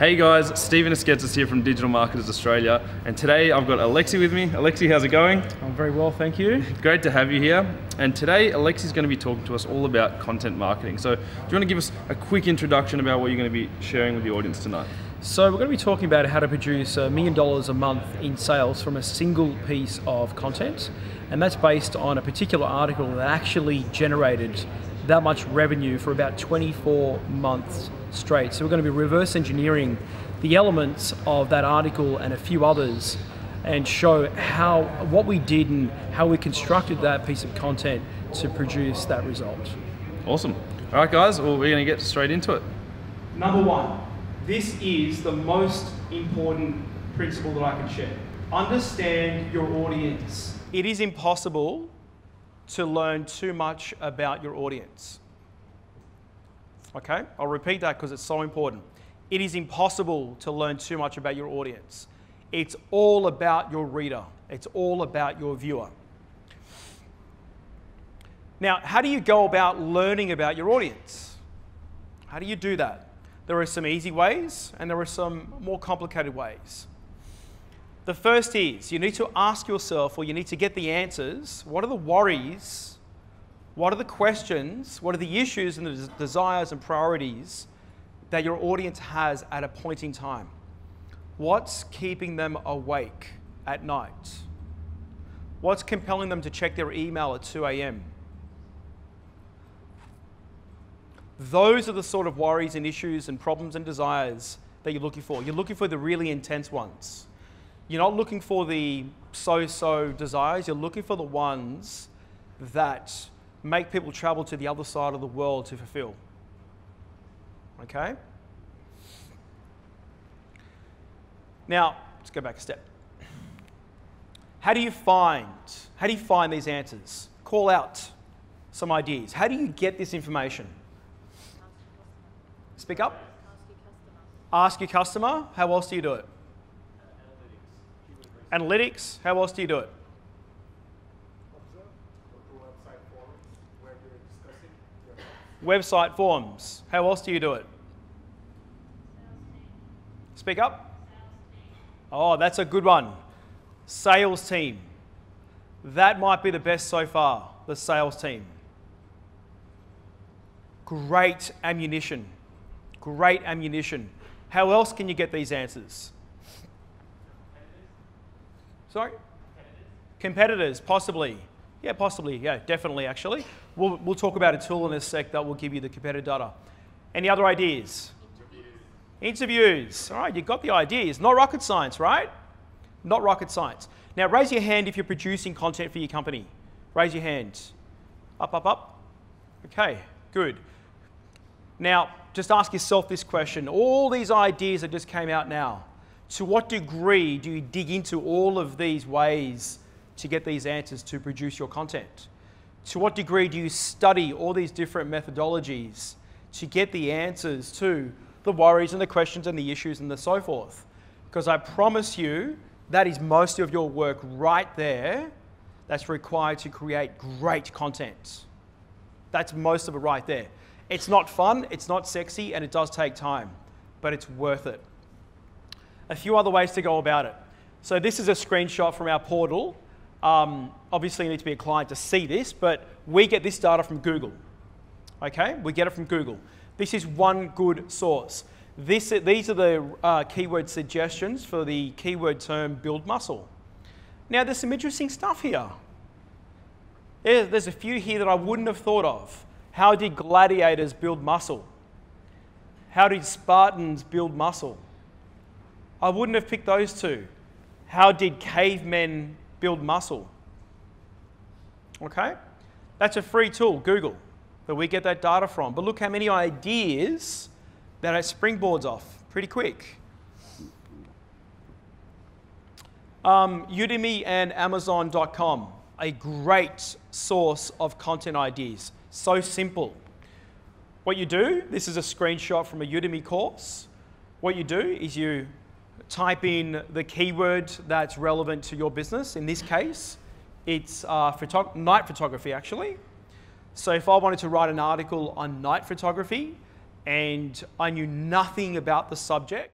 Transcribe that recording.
Hey guys, Stephen Esketzis here from Digital Marketers Australia, and today I've got Alexi with me. Alexi, how's it going? I'm very well, thank you. Great to have you here. And today Alexi's going to be talking to us all about content marketing. So do you want to give us a quick introduction about what you're going to be sharing with the audience tonight? So we're going to be talking about how to produce $1 million a month in sales from a single piece of content, and that's based on a particular article that actually generated that much revenue for about 24 months straight. So we're going to be reverse engineering the elements of that article and a few others and show what we did and how we constructed that piece of content to produce that result. Awesome. All right guys, well, we're going to get straight into it. Number one, this is the most important principle that I can share. Understand your audience. It is impossible to learn too much about your audience. Okay, I'll repeat that because it's so important. It is impossible to learn too much about your audience. It's all about your reader. It's all about your viewer. Now, how do you go about learning about your audience? How do you do that? There are some easy ways and there are some more complicated ways. The first is you need to ask yourself, or you need to get the answers, what are the worries, what are the questions, what are the issues and the desires and priorities that your audience has at a point in time? What's keeping them awake at night? What's compelling them to check their email at 2 a.m.? Those are the sort of worries and issues and problems and desires that you're looking for. You're looking for the really intense ones. You're not looking for the so-so desires. You're looking for the ones that make people travel to the other side of the world to fulfill. Okay? Now, let's go back a step. How do you find these answers? Call out some ideas. How do you get this information? Speak up. Ask your customer. How else do you do it? Analytics. How else do you do it? Website forums. How else do you do it? Speak up. Oh, that's a good one. Sales team. That might be the best so far, the sales team. Great ammunition. Great ammunition. How else can you get these answers? Sorry? Competitors, possibly. Yeah, possibly. Yeah, definitely, actually. We'll talk about a tool in a sec that will give you the competitor data. Any other ideas? Interviews. All right, you got the ideas. Not rocket science, right? Not rocket science. Now, raise your hand if you're producing content for your company. Raise your hand. Up, up, up. Okay, good. Now, just ask yourself this question. All these ideas that just came out now, to what degree do you dig into all of these ways to get these answers to produce your content? To what degree do you study all these different methodologies to get the answers to the worries and the questions and the issues and the so forth? Because I promise you, that is most of your work right there that's required to create great content. That's most of it right there. It's not fun, it's not sexy, and it does take time, but it's worth it. A few other ways to go about it. So this is a screenshot from our portal. Obviously, you need to be a client to see this, but we get this data from Google. Okay, we get it from Google. This is one good source. These are the keyword suggestions for the keyword term build muscle. Now, there's some interesting stuff here. There's a few here that I wouldn't have thought of. How did gladiators build muscle? How did Spartans build muscle? I wouldn't have picked those two. How did cavemen build muscle? Okay, that's a free tool, Google, that we get that data from. But look how many ideas that it springboards off pretty quick. Udemy and Amazon.com, a great source of content ideas. So simple. What you do, this is a screenshot from a Udemy course. What you do is you type in the keyword that's relevant to your business. In this case, it's night photography, actually. So if I wanted to write an article on night photography and I knew nothing about the subject,